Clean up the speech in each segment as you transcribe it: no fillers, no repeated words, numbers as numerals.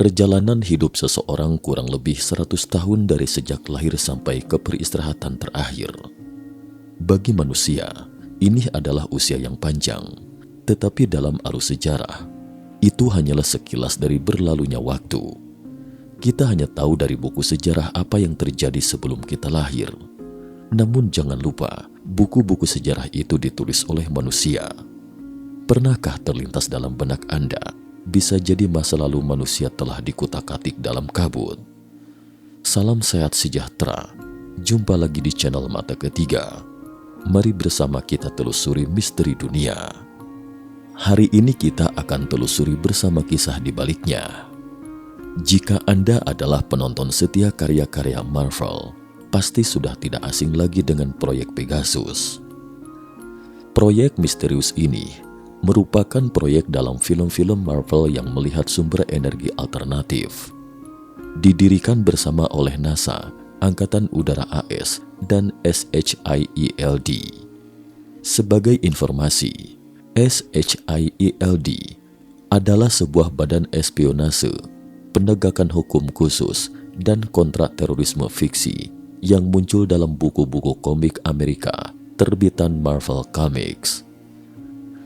Perjalanan hidup seseorang kurang lebih 100 tahun dari sejak lahir sampai ke peristirahatan terakhir. Bagi manusia, ini adalah usia yang panjang, tetapi dalam arus sejarah, itu hanyalah sekilas dari berlalunya waktu. Kita hanya tahu dari buku sejarah apa yang terjadi sebelum kita lahir. Namun jangan lupa, buku-buku sejarah itu ditulis oleh manusia. Pernahkah terlintas dalam benak Anda, bisa jadi masa lalu manusia telah dikutak-atik dalam kabut? Salam sehat sejahtera, jumpa lagi di channel Mata Ketiga. Mari bersama kita telusuri misteri dunia. Hari ini kita akan telusuri bersama kisah di baliknya. Jika Anda adalah penonton setia karya-karya Marvel, pasti sudah tidak asing lagi dengan proyek Pegasus. Proyek misterius ini merupakan proyek dalam film-film Marvel yang melihat sumber energi alternatif. Didirikan bersama oleh NASA, Angkatan Udara AS, dan SHIELD. Sebagai informasi, SHIELD adalah sebuah badan espionase, penegakan hukum khusus, dan kontrak terorisme fiksi yang muncul dalam buku-buku komik Amerika terbitan Marvel Comics.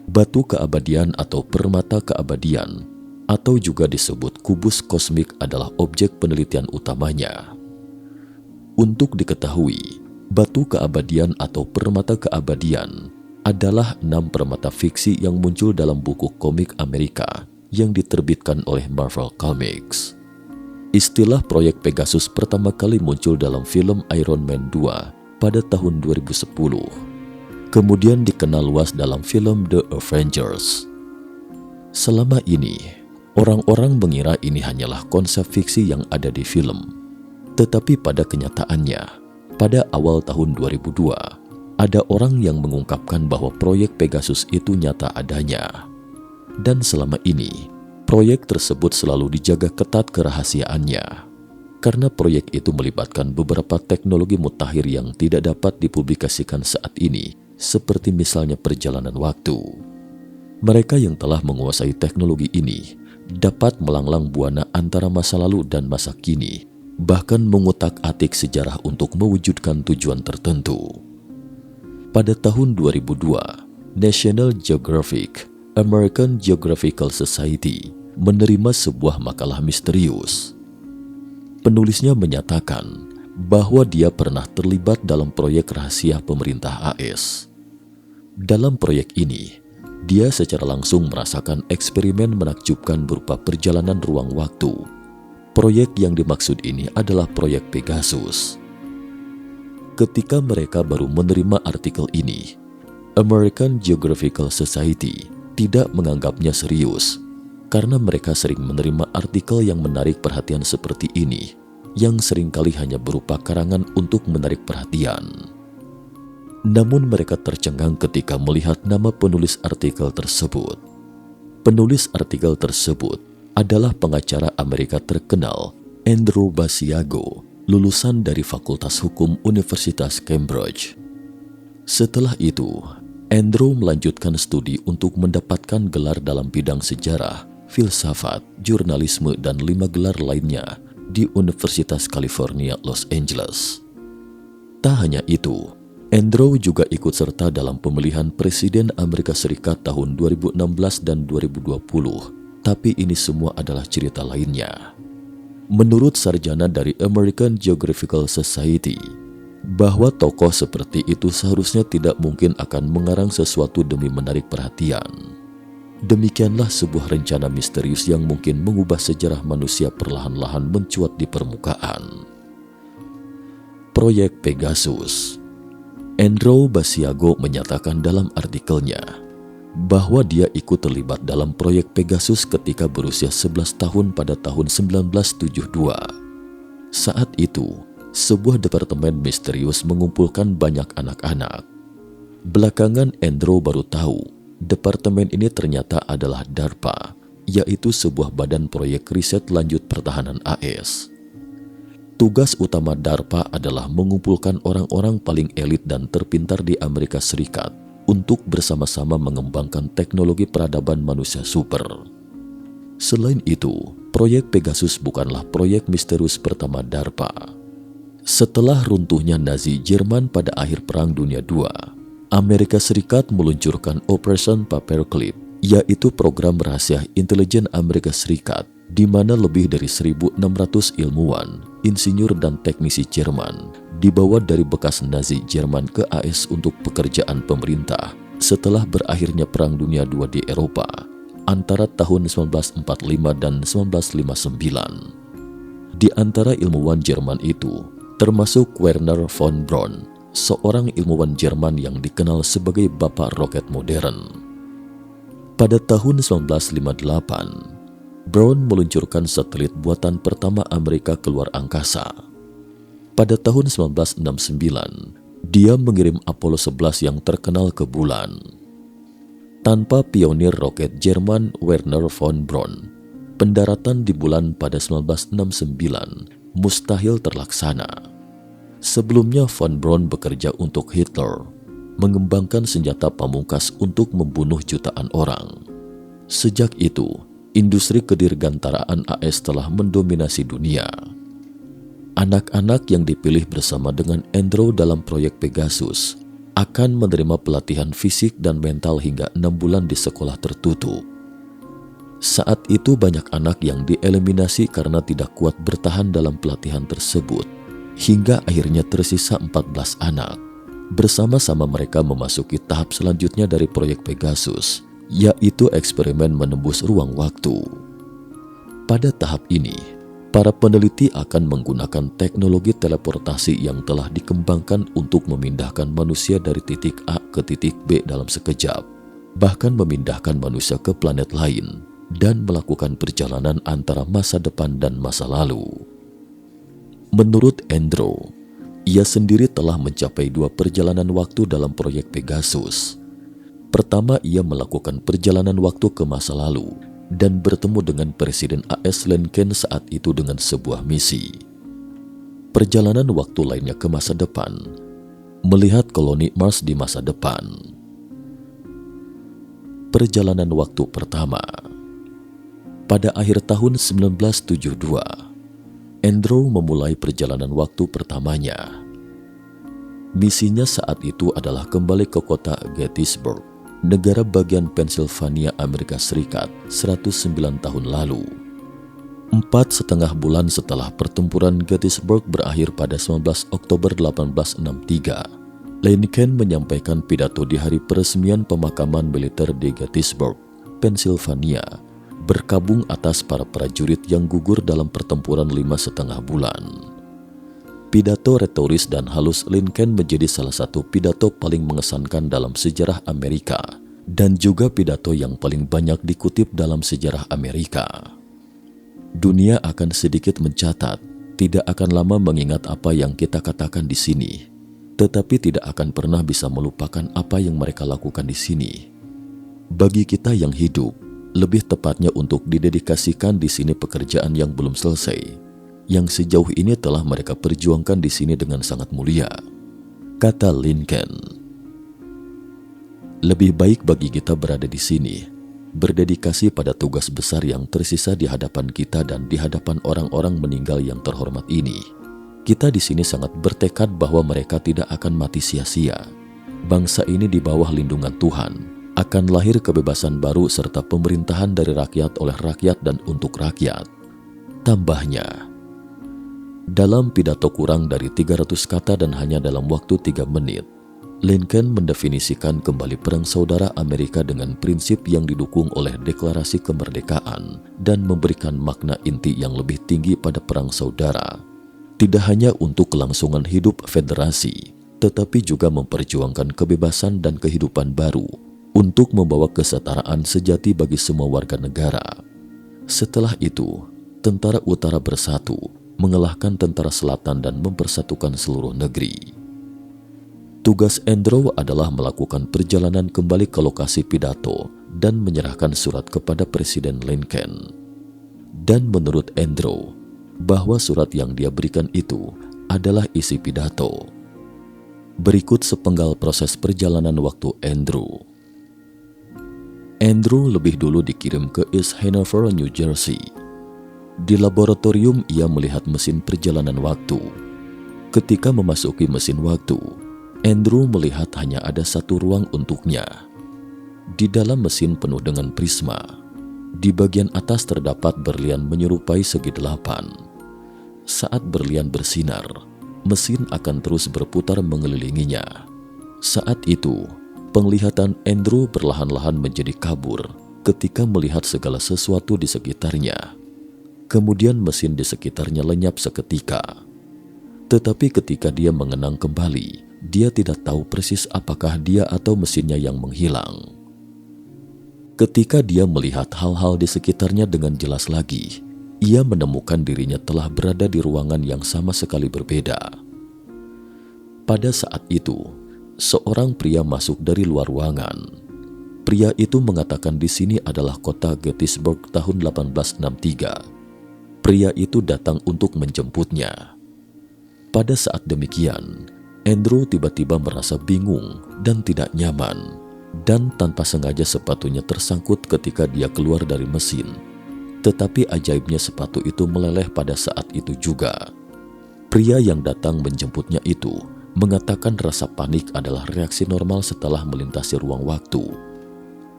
Batu keabadian atau permata keabadian, atau juga disebut kubus kosmik, adalah objek penelitian utamanya. Untuk diketahui, batu keabadian atau permata keabadian adalah 6 permata fiksi yang muncul dalam buku komik Amerika yang diterbitkan oleh Marvel Comics. Istilah proyek Pegasus pertama kali muncul dalam film Iron Man 2 pada tahun 2010. Kemudian dikenal luas dalam film The Avengers. Selama ini, orang-orang mengira ini hanyalah konsep fiksi yang ada di film. Tetapi pada kenyataannya, pada awal tahun 2002, ada orang yang mengungkapkan bahwa proyek Pegasus itu nyata adanya. Dan selama ini, proyek tersebut selalu dijaga ketat kerahasiaannya. Karena proyek itu melibatkan beberapa teknologi mutakhir yang tidak dapat dipublikasikan saat ini, seperti misalnya perjalanan waktu. Mereka yang telah menguasai teknologi ini dapat melanglang buana antara masa lalu dan masa kini, bahkan mengutak-atik sejarah untuk mewujudkan tujuan tertentu. Pada tahun 2002, National Geographic, American Geographical Society, menerima sebuah makalah misterius. Penulisnya menyatakan bahwa dia pernah terlibat dalam proyek rahasia pemerintah AS. Dalam proyek ini, dia secara langsung merasakan eksperimen menakjubkan berupa perjalanan ruang waktu. Proyek yang dimaksud ini adalah proyek Pegasus. Ketika mereka baru menerima artikel ini, American Geographical Society tidak menganggapnya serius karena mereka sering menerima artikel yang menarik perhatian seperti ini, yang seringkali hanya berupa karangan untuk menarik perhatian. Namun mereka tercengang ketika melihat nama penulis artikel tersebut. Penulis artikel tersebut adalah pengacara Amerika terkenal Andrew Basiago, lulusan dari Fakultas Hukum Universitas Cambridge. Setelah itu, Andrew melanjutkan studi untuk mendapatkan gelar dalam bidang sejarah, filsafat, jurnalisme, dan 5 gelar lainnya di Universitas California, Los Angeles. Tak hanya itu, Andrew juga ikut serta dalam pemilihan Presiden Amerika Serikat tahun 2016 dan 2020, tapi ini semua adalah cerita lainnya. Menurut sarjana dari American Geographical Society, bahwa tokoh seperti itu seharusnya tidak mungkin akan mengarang sesuatu demi menarik perhatian. Demikianlah sebuah rencana misterius yang mungkin mengubah sejarah manusia perlahan-lahan mencuat di permukaan. Proyek Pegasus. Andrew Basiago menyatakan dalam artikelnya bahwa dia ikut terlibat dalam proyek Pegasus ketika berusia 11 tahun pada tahun 1972. Saat itu, sebuah departemen misterius mengumpulkan banyak anak-anak. Belakangan Andrew baru tahu departemen ini ternyata adalah DARPA, yaitu sebuah badan proyek riset lanjut pertahanan AS. Tugas utama DARPA adalah mengumpulkan orang-orang paling elit dan terpintar di Amerika Serikat untuk bersama-sama mengembangkan teknologi peradaban manusia super. Selain itu, proyek Pegasus bukanlah proyek misterius pertama DARPA. Setelah runtuhnya Nazi Jerman pada akhir Perang Dunia II, Amerika Serikat meluncurkan Operation Paperclip, yaitu program rahasia intelijen Amerika Serikat, di mana lebih dari 1.600 ilmuwan, insinyur dan teknisi Jerman dibawa dari bekas Nazi Jerman ke AS untuk pekerjaan pemerintah setelah berakhirnya Perang Dunia II di Eropa antara tahun 1945 dan 1959. Di antara ilmuwan Jerman itu, termasuk Wernher von Braun, seorang ilmuwan Jerman yang dikenal sebagai Bapak Roket Modern. Pada tahun 1958, Braun meluncurkan satelit buatan pertama Amerika keluar angkasa. Pada tahun 1969, dia mengirim Apollo 11 yang terkenal ke bulan. Tanpa pionir roket Jerman Wernher von Braun, pendaratan di bulan pada 1969 mustahil terlaksana. Sebelumnya von Braun bekerja untuk Hitler, mengembangkan senjata pamungkas untuk membunuh jutaan orang. Sejak itu, industri kedirgantaraan AS telah mendominasi dunia. Anak-anak yang dipilih bersama dengan Andrew dalam proyek Pegasus akan menerima pelatihan fisik dan mental hingga 6 bulan di sekolah tertutup. Saat itu banyak anak yang dieliminasi karena tidak kuat bertahan dalam pelatihan tersebut, hingga akhirnya tersisa 14 anak. Bersama-sama mereka memasuki tahap selanjutnya dari proyek Pegasus, yaitu eksperimen menembus ruang waktu. Pada tahap ini, para peneliti akan menggunakan teknologi teleportasi yang telah dikembangkan untuk memindahkan manusia dari titik A ke titik B dalam sekejap, bahkan memindahkan manusia ke planet lain dan melakukan perjalanan antara masa depan dan masa lalu. Menurut Andrew, ia sendiri telah mencapai 2 perjalanan waktu dalam proyek Pegasus. Pertama, ia melakukan perjalanan waktu ke masa lalu dan bertemu dengan Presiden AS Lincoln saat itu dengan sebuah misi. Perjalanan waktu lainnya ke masa depan, melihat koloni Mars di masa depan. Perjalanan waktu pertama. Pada akhir tahun 1972, Andrew memulai perjalanan waktu pertamanya. Misinya saat itu adalah kembali ke kota Gettysburg, negara bagian Pennsylvania, Amerika Serikat, 109 tahun lalu. 4,5 bulan setelah pertempuran Gettysburg berakhir pada 19 Oktober 1863, Lincoln menyampaikan pidato di hari peresmian pemakaman militer di Gettysburg, Pennsylvania, berkabung atas para prajurit yang gugur dalam pertempuran 5,5 bulan. Pidato retoris dan halus Lincoln menjadi salah satu pidato paling mengesankan dalam sejarah Amerika dan juga pidato yang paling banyak dikutip dalam sejarah Amerika. Dunia akan sedikit mencatat, tidak akan lama mengingat apa yang kita katakan di sini, tetapi tidak akan pernah bisa melupakan apa yang mereka lakukan di sini. Bagi kita yang hidup, lebih tepatnya untuk didedikasikan di sini pekerjaan yang belum selesai, yang sejauh ini telah mereka perjuangkan di sini dengan sangat mulia, kata Lincoln. Lebih baik bagi kita berada di sini, berdedikasi pada tugas besar yang tersisa di hadapan kita dan di hadapan orang-orang meninggal yang terhormat ini. Kita di sini sangat bertekad bahwa mereka tidak akan mati sia-sia. Bangsa ini di bawah lindungan Tuhan akan lahir kebebasan baru serta pemerintahan dari rakyat oleh rakyat dan untuk rakyat. Tambahnya, dalam pidato kurang dari 300 kata dan hanya dalam waktu 3 menit, Lincoln mendefinisikan kembali Perang Saudara Amerika dengan prinsip yang didukung oleh Deklarasi Kemerdekaan dan memberikan makna inti yang lebih tinggi pada Perang Saudara. Tidak hanya untuk kelangsungan hidup federasi, tetapi juga memperjuangkan kebebasan dan kehidupan baru untuk membawa kesetaraan sejati bagi semua warga negara. Setelah itu, Tentara Utara bersatu, mengalahkan Tentara Selatan dan mempersatukan seluruh negeri. Tugas Andrew adalah melakukan perjalanan kembali ke lokasi pidato dan menyerahkan surat kepada Presiden Lincoln. Dan menurut Andrew, bahwa surat yang dia berikan itu adalah isi pidato. Berikut sepenggal proses perjalanan waktu Andrew. Andrew lebih dulu dikirim ke East Hanover, New Jersey. Di laboratorium ia melihat mesin perjalanan waktu. Ketika memasuki mesin waktu, Andrew melihat hanya ada satu ruang untuknya. Di dalam mesin penuh dengan prisma. Di bagian atas terdapat berlian menyerupai segi 8. Saat berlian bersinar, mesin akan terus berputar mengelilinginya. Saat itu, penglihatan Andrew perlahan-lahan menjadi kabur ketika melihat segala sesuatu di sekitarnya. Kemudian mesin di sekitarnya lenyap seketika. Tetapi ketika dia mengenang kembali, dia tidak tahu persis apakah dia atau mesinnya yang menghilang. Ketika dia melihat hal-hal di sekitarnya dengan jelas lagi, ia menemukan dirinya telah berada di ruangan yang sama sekali berbeda. Pada saat itu, seorang pria masuk dari luar ruangan. Pria itu mengatakan di sini adalah kota Gettysburg tahun 1863. Pria itu datang untuk menjemputnya. Pada saat demikian, Andrew tiba-tiba merasa bingung dan tidak nyaman. Dan tanpa sengaja sepatunya tersangkut ketika dia keluar dari mesin. Tetapi ajaibnya sepatu itu meleleh pada saat itu juga. Pria yang datang menjemputnya itu mengatakan rasa panik adalah reaksi normal setelah melintasi ruang waktu.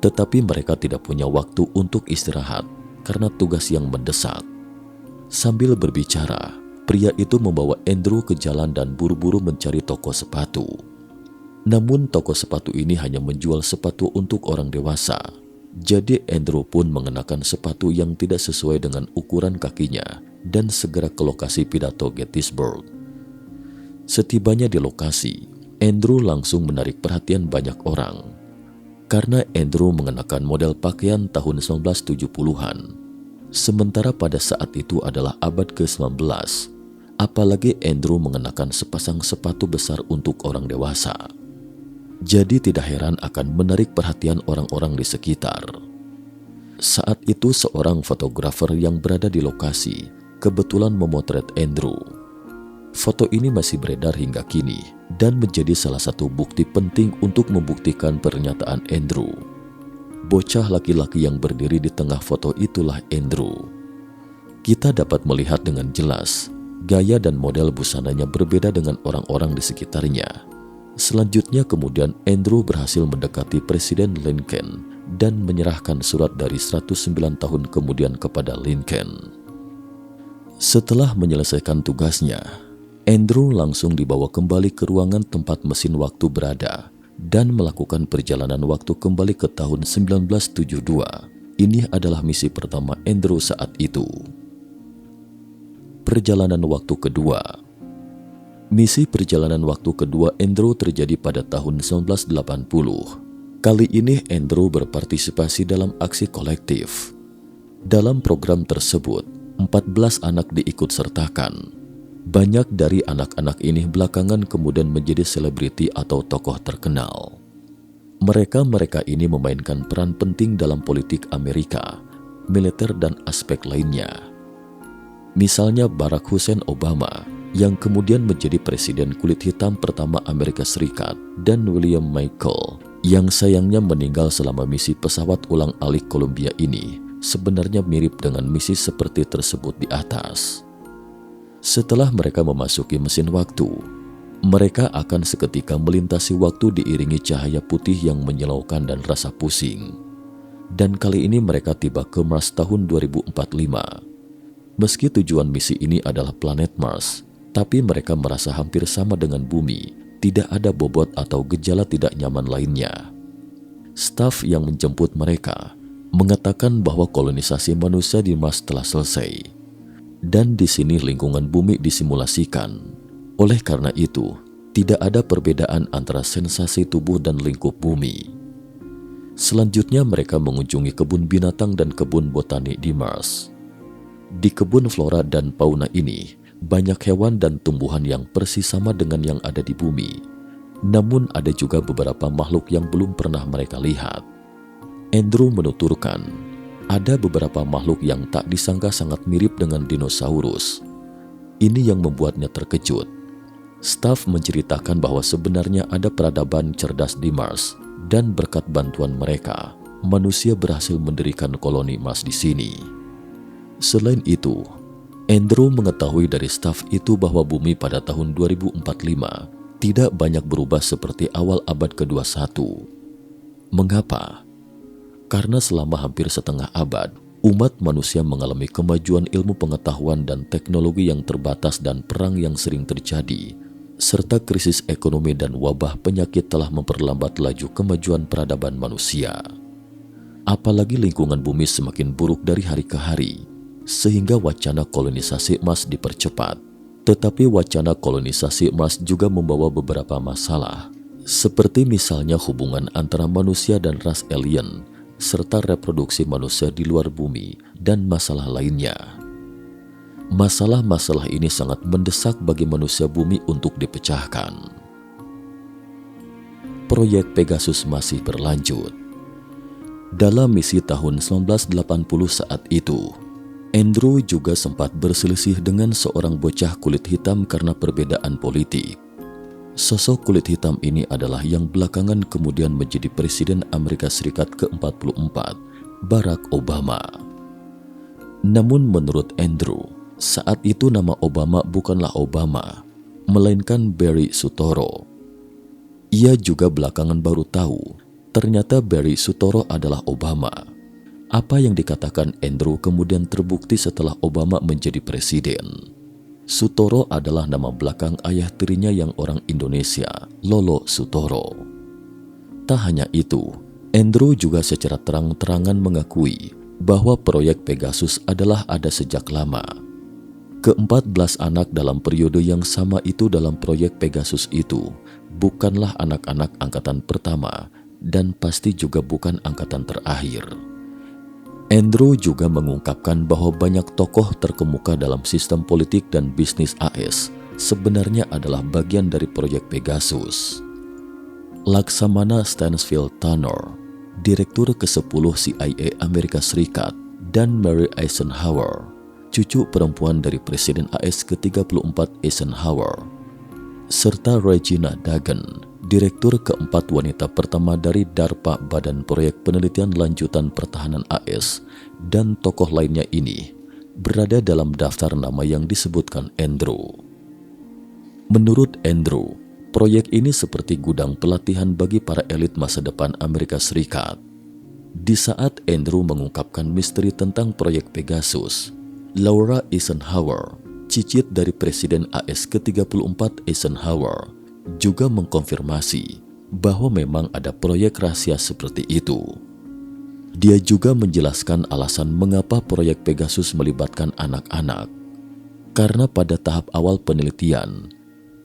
Tetapi mereka tidak punya waktu untuk istirahat karena tugas yang mendesak. Sambil berbicara, pria itu membawa Andrew ke jalan dan buru-buru mencari toko sepatu. Namun toko sepatu ini hanya menjual sepatu untuk orang dewasa. Jadi Andrew pun mengenakan sepatu yang tidak sesuai dengan ukuran kakinya dan segera ke lokasi pidato Gettysburg. Setibanya di lokasi, Andrew langsung menarik perhatian banyak orang. Karena Andrew mengenakan model pakaian tahun 1970-an. Sementara pada saat itu adalah abad ke-19. Apalagi Andrew mengenakan sepasang sepatu besar untuk orang dewasa. Jadi tidak heran akan menarik perhatian orang-orang di sekitar. Saat itu seorang fotografer yang berada di lokasi kebetulan memotret Andrew. Foto ini masih beredar hingga kini dan menjadi salah satu bukti penting untuk membuktikan pernyataan Andrew. Bocah laki-laki yang berdiri di tengah foto itulah Andrew. Kita dapat melihat dengan jelas gaya dan model busananya berbeda dengan orang-orang di sekitarnya. Selanjutnya kemudian Andrew berhasil mendekati Presiden Lincoln dan menyerahkan surat dari 109 tahun kemudian kepada Lincoln. Setelah menyelesaikan tugasnya, Andrew langsung dibawa kembali ke ruangan tempat mesin waktu berada dan melakukan perjalanan waktu kembali ke tahun 1972. Ini adalah misi pertama Andrew saat itu. Perjalanan waktu kedua. Misi perjalanan waktu kedua Andrew terjadi pada tahun 1980. Kali ini Andrew berpartisipasi dalam aksi kolektif. Dalam program tersebut, 14 anak diikut sertakan. Banyak dari anak-anak ini belakangan kemudian menjadi selebriti atau tokoh terkenal. Mereka ini memainkan peran penting dalam politik Amerika, militer dan aspek lainnya. Misalnya Barack Hussein Obama, yang kemudian menjadi presiden kulit hitam pertama Amerika Serikat, dan William Michael, yang sayangnya meninggal selama misi pesawat ulang-alik Columbia ini, sebenarnya mirip dengan misi seperti tersebut di atas. Setelah mereka memasuki mesin waktu, mereka akan seketika melintasi waktu diiringi cahaya putih yang menyilaukan dan rasa pusing. Dan kali ini mereka tiba ke Mars tahun 2045. Meski tujuan misi ini adalah planet Mars, tapi mereka merasa hampir sama dengan bumi, tidak ada bobot atau gejala tidak nyaman lainnya. Staf yang menjemput mereka mengatakan bahwa kolonisasi manusia di Mars telah selesai. Dan di sini lingkungan bumi disimulasikan. Oleh karena itu, tidak ada perbedaan antara sensasi tubuh dan lingkup bumi. Selanjutnya mereka mengunjungi kebun binatang dan kebun botani di Mars. Di kebun flora dan fauna ini, banyak hewan dan tumbuhan yang persis sama dengan yang ada di bumi. Namun ada juga beberapa makhluk yang belum pernah mereka lihat. Andrew menuturkan, ada beberapa makhluk yang tak disangka sangat mirip dengan dinosaurus. Ini yang membuatnya terkejut. Staf menceritakan bahwa sebenarnya ada peradaban cerdas di Mars, dan berkat bantuan mereka, manusia berhasil mendirikan koloni Mars di sini. Selain itu, Andrew mengetahui dari staf itu bahwa bumi pada tahun 2045 tidak banyak berubah seperti awal abad ke-21. Mengapa? Karena selama hampir setengah abad, umat manusia mengalami kemajuan ilmu pengetahuan dan teknologi yang terbatas dan perang yang sering terjadi, serta krisis ekonomi dan wabah penyakit telah memperlambat laju kemajuan peradaban manusia. Apalagi lingkungan bumi semakin buruk dari hari ke hari, sehingga wacana kolonisasi Mars dipercepat. Tetapi wacana kolonisasi Mars juga membawa beberapa masalah, seperti misalnya hubungan antara manusia dan ras alien, serta reproduksi manusia di luar bumi, dan masalah lainnya. Masalah-masalah ini sangat mendesak bagi manusia bumi untuk dipecahkan. Proyek Pegasus masih berlanjut. Dalam misi tahun 1980 saat itu, Andrew juga sempat berselisih dengan seorang bocah kulit hitam karena perbedaan politik. Sosok kulit hitam ini adalah yang belakangan kemudian menjadi Presiden Amerika Serikat ke-44, Barack Obama. Namun menurut Andrew, saat itu nama Obama bukanlah Obama, melainkan Barry Soetoro. Ia juga belakangan baru tahu, ternyata Barry Soetoro adalah Obama. Apa yang dikatakan Andrew kemudian terbukti setelah Obama menjadi presiden. Soetoro adalah nama belakang ayah tirinya yang orang Indonesia, Lolo Soetoro. Tak hanya itu, Andrew juga secara terang-terangan mengakui bahwa proyek Pegasus adalah ada sejak lama. Ke-14 anak dalam periode yang sama itu dalam proyek Pegasus itu bukanlah anak-anak angkatan pertama dan pasti juga bukan angkatan terakhir. Andrew juga mengungkapkan bahwa banyak tokoh terkemuka dalam sistem politik dan bisnis AS sebenarnya adalah bagian dari proyek Pegasus. Laksamana Stansfield Tanner, Direktur ke-10 CIA Amerika Serikat, dan Mary Eisenhower, cucu perempuan dari Presiden AS ke-34 Eisenhower, serta Regina Dagan, Direktur ke-4 wanita pertama dari DARPA Badan Proyek Penelitian Lanjutan Pertahanan AS, dan tokoh lainnya ini berada dalam daftar nama yang disebutkan Andrew. Menurut Andrew, proyek ini seperti gudang pelatihan bagi para elit masa depan Amerika Serikat. Di saat Andrew mengungkapkan misteri tentang proyek Pegasus, Laura Eisenhower, cicit dari Presiden AS ke-34 Eisenhower, juga mengkonfirmasi bahwa memang ada proyek rahasia seperti itu. Dia juga menjelaskan alasan mengapa proyek Pegasus melibatkan anak-anak. Karena pada tahap awal penelitian,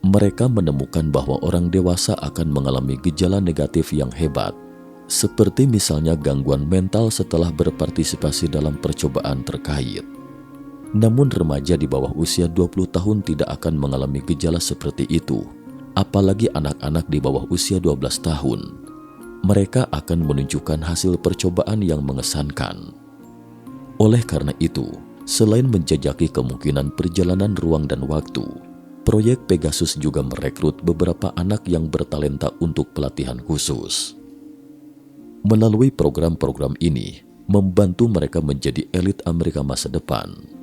mereka menemukan bahwa orang dewasa akan mengalami gejala negatif yang hebat, seperti misalnya gangguan mental setelah berpartisipasi dalam percobaan terkait. Namun remaja di bawah usia 20 tahun tidak akan mengalami gejala seperti itu. Apalagi anak-anak di bawah usia 12 tahun, mereka akan menunjukkan hasil percobaan yang mengesankan. Oleh karena itu, selain menjajaki kemungkinan perjalanan ruang dan waktu, proyek Pegasus juga merekrut beberapa anak yang bertalenta untuk pelatihan khusus. Melalui program-program ini, membantu mereka menjadi elit Amerika masa depan.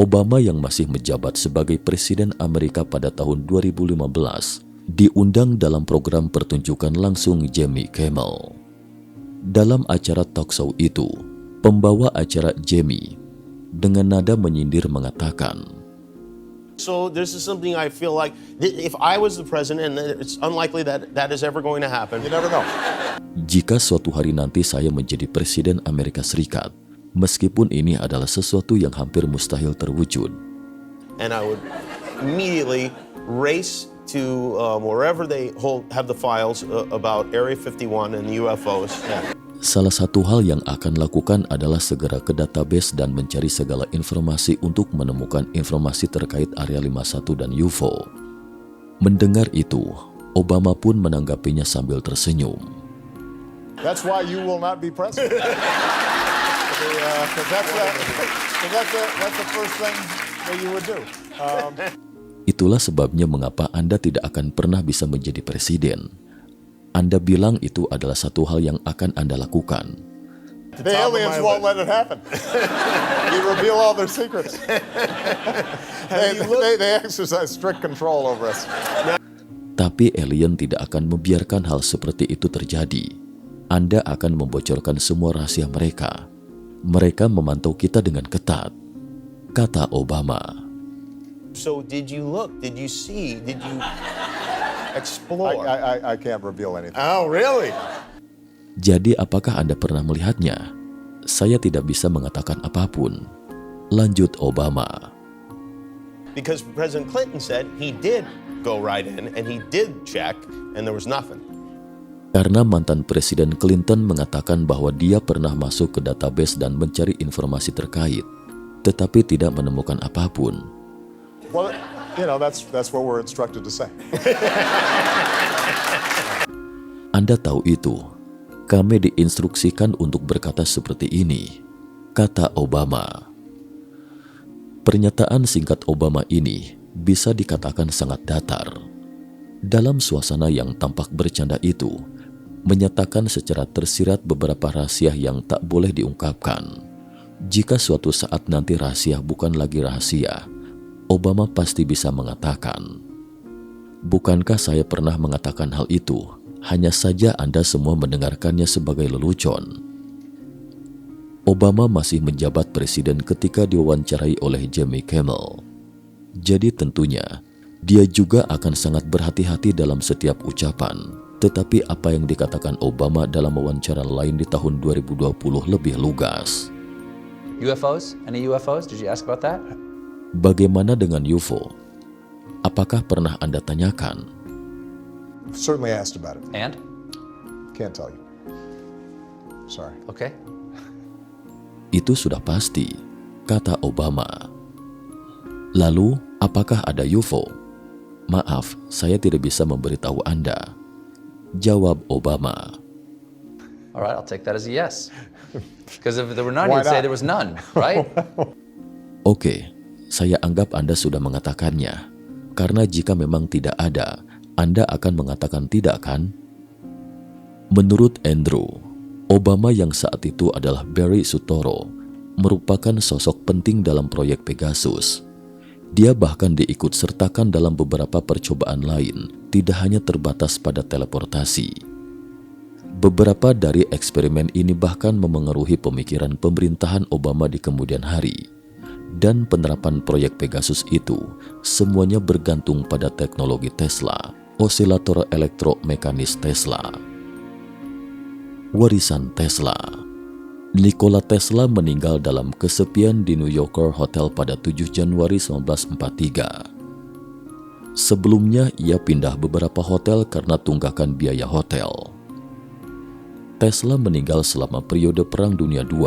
Obama yang masih menjabat sebagai Presiden Amerika pada tahun 2015 diundang dalam program pertunjukan langsung Jimmy Kimmel. Dalam acara talk show itu, pembawa acara Jimmy dengan nada menyindir mengatakan, So this is something I feel like if I was the president, and it's unlikely that that is ever going to happen. You never know. Jika suatu hari nanti saya menjadi Presiden Amerika Serikat, meskipun ini adalah sesuatu yang hampir mustahil terwujud. And I would immediately race to wherever they have the files about Area 51 and UFOs. Yeah. Salah satu hal yang akan lakukan adalah segera ke database dan mencari segala informasi untuk menemukan informasi terkait Area 51 dan UFO. Mendengar itu, Obama pun menanggapinya sambil tersenyum. That's why you will not be president. That's the first thing that you would do. Itulah sebabnya mengapa Anda tidak akan pernah bisa menjadi presiden. Anda bilang itu adalah satu hal yang akan Anda lakukan. The aliens won't let it happen. You reveal all their secrets. They exercise strict control over us. Tapi alien tidak akan membiarkan hal seperti itu terjadi. Anda akan membocorkan semua rahasia mereka. Mereka memantau kita dengan ketat, kata Obama. So did you look? Did you see? Did you explore? I can't reveal anything. Oh, really? Jadi apakah Anda pernah melihatnya? Saya tidak bisa mengatakan apapun. Lanjut Obama. Because President Clinton said he did go right in and he did check and there was nothing. Karena mantan Presiden Clinton mengatakan bahwa dia pernah masuk ke database dan mencari informasi terkait, tetapi tidak menemukan apapun. Well, that's what we're instructed to say. Anda tahu itu. Kami diinstruksikan untuk berkata seperti ini, kata Obama. Pernyataan singkat Obama ini bisa dikatakan sangat datar. Dalam suasana yang tampak bercanda itu, menyatakan secara tersirat beberapa rahasia yang tak boleh diungkapkan. Jika suatu saat nanti rahasia bukan lagi rahasia, Obama pasti bisa mengatakan, "Bukankah saya pernah mengatakan hal itu? Hanya saja Anda semua mendengarkannya sebagai lelucon." Obama masih menjabat presiden ketika diwawancarai oleh Jimmy Kimmel. Jadi tentunya, dia juga akan sangat berhati-hati dalam setiap ucapan. Tetapi apa yang dikatakan Obama dalam wawancara lain di tahun 2020 lebih lugas. UFOs? Any UFOs? Did you ask about that? Bagaimana dengan UFO? Apakah pernah Anda tanyakan? Certainly asked about it. And? Can't tell you. Sorry. Okay. Itu sudah pasti, kata Obama. Lalu, apakah ada UFO? Maaf, saya tidak bisa memberitahu Anda, jawab Obama. All right, I'll take that as a yes. Because if there were none, Why you'd say not? there was none, right? Oke, saya anggap Anda sudah mengatakannya. Karena jika memang tidak ada, Anda akan mengatakan tidak, kan? Menurut Andrew, Obama yang saat itu adalah Barry Soetoro merupakan sosok penting dalam proyek Pegasus. Dia bahkan diikut sertakan dalam beberapa percobaan lain, tidak hanya terbatas pada teleportasi. Beberapa dari eksperimen ini bahkan memengaruhi pemikiran pemerintahan Obama di kemudian hari. Dan penerapan proyek Pegasus itu semuanya bergantung pada teknologi Tesla, osilator elektromekanis Tesla. Warisan Tesla. Nikola Tesla meninggal dalam kesepian di New Yorker Hotel pada 7 Januari 1943. Sebelumnya ia pindah beberapa hotel karena tunggakan biaya hotel. Tesla meninggal selama periode Perang Dunia II.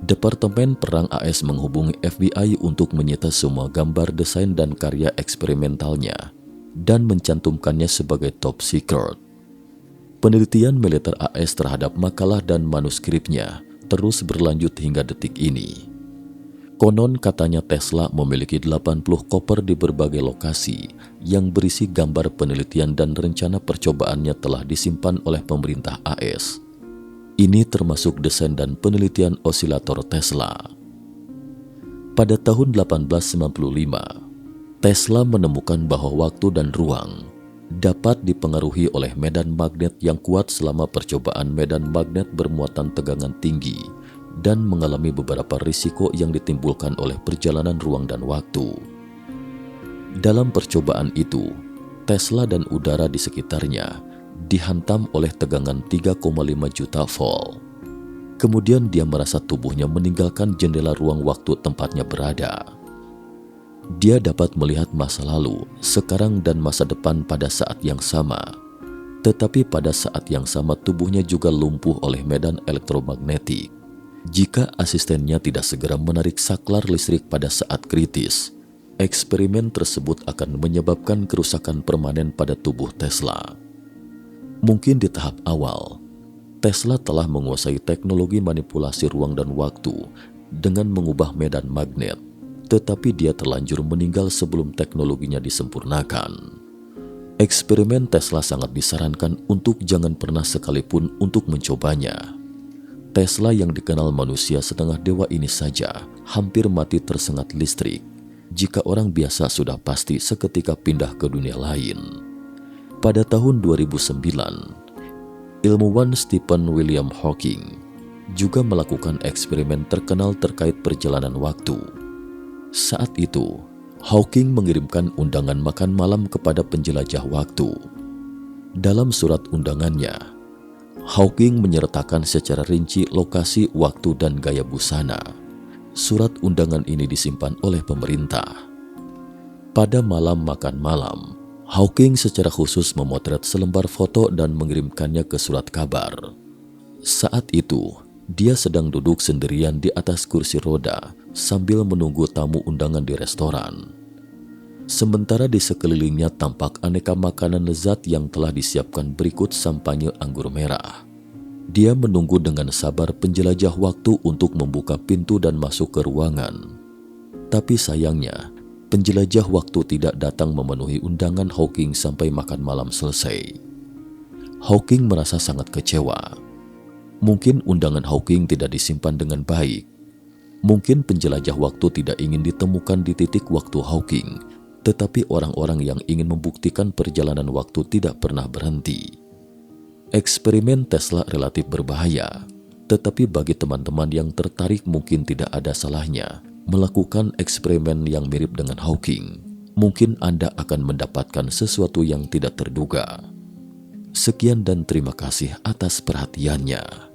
Departemen Perang AS menghubungi FBI untuk menyita semua gambar, desain, dan karya eksperimentalnya dan mencantumkannya sebagai top secret. Penelitian militer AS terhadap makalah dan manuskripnya terus berlanjut hingga detik ini. Konon katanya Tesla memiliki 80 koper di berbagai lokasi yang berisi gambar penelitian dan rencana percobaannya telah disimpan oleh pemerintah AS. Ini termasuk desain dan penelitian osilator Tesla. Pada tahun 1895, Tesla menemukan bahwa waktu dan ruang dapat dipengaruhi oleh medan magnet yang kuat selama percobaan medan magnet bermuatan tegangan tinggi dan mengalami beberapa risiko yang ditimbulkan oleh perjalanan ruang dan waktu. Dalam percobaan itu, Tesla dan udara di sekitarnya dihantam oleh tegangan 3,5 juta volt. Kemudian dia merasa tubuhnya meninggalkan jendela ruang waktu tempatnya berada. Dia dapat melihat masa lalu, sekarang dan masa depan pada saat yang sama. Tetapi pada saat yang sama tubuhnya juga lumpuh oleh medan elektromagnetik. Jika asistennya tidak segera menarik saklar listrik pada saat kritis, eksperimen tersebut akan menyebabkan kerusakan permanen pada tubuh Tesla. Mungkin di tahap awal, Tesla telah menguasai teknologi manipulasi ruang dan waktu dengan mengubah medan magnet. Tetapi dia terlanjur meninggal sebelum teknologinya disempurnakan. Eksperimen Tesla sangat disarankan untuk jangan pernah sekalipun untuk mencobanya. Tesla yang dikenal manusia setengah dewa ini saja hampir mati tersengat listrik. Jika orang biasa sudah pasti seketika pindah ke dunia lain. Pada tahun 2009, ilmuwan Stephen William Hawking juga melakukan eksperimen terkenal terkait perjalanan waktu. Saat itu, Hawking mengirimkan undangan makan malam kepada penjelajah waktu. Dalam surat undangannya, Hawking menyertakan secara rinci lokasi, waktu, dan gaya busana. Surat undangan ini disimpan oleh pemerintah. Pada malam makan malam, Hawking secara khusus memotret selembar foto dan mengirimkannya ke surat kabar. Saat itu, dia sedang duduk sendirian di atas kursi roda sambil menunggu tamu undangan di restoran. Sementara di sekelilingnya tampak aneka makanan lezat yang telah disiapkan berikut sampanye anggur merah. Dia menunggu dengan sabar penjelajah waktu untuk membuka pintu dan masuk ke ruangan. Tapi sayangnya, penjelajah waktu tidak datang memenuhi undangan Hawking sampai makan malam selesai. Hawking merasa sangat kecewa. Mungkin undangan Hawking tidak disimpan dengan baik. Mungkin penjelajah waktu tidak ingin ditemukan di titik waktu Hawking, tetapi orang-orang yang ingin membuktikan perjalanan waktu tidak pernah berhenti. Eksperimen Tesla relatif berbahaya, tetapi bagi teman-teman yang tertarik mungkin tidak ada salahnya melakukan eksperimen yang mirip dengan Hawking. Mungkin Anda akan mendapatkan sesuatu yang tidak terduga. Sekian dan terima kasih atas perhatiannya.